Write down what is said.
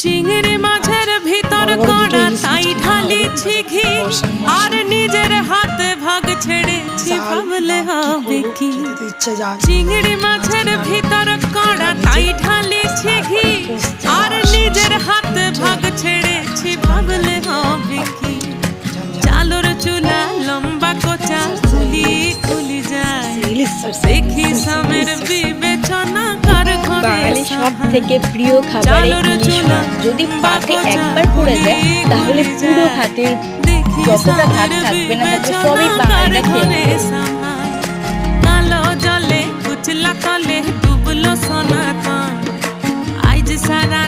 চিংড়ি মাছের ভিতর কড়া তাই ঢালিছি ঘি, আর নিজের হাতে ভাগ ছেড়েছি ভাবলে হবে কি। চিংড়ি মাছের ভিতর কড়া তাই ঢালিছি ঘি, আর নিজের হাতে ভাগ ছেড়েছি ভাবলে হবে কি। চালুর চুলা লম্বা কোচা খুলি খুলি যায়, দেখি সামের বিবেচনা কার ঘরে। বাঙালি সব থেকে প্রিয় খাবার ইলিশ মাছ। যদি পাতে একবার পড়ে যায় তাহলে পুরো ভাতের যতটা ভাত থাকবে না থাকবে সবই বাঙালিরা খেয়ে নেবে। কালো জলে কুচলা তলে ডুবলো সনাতন, আজ সারা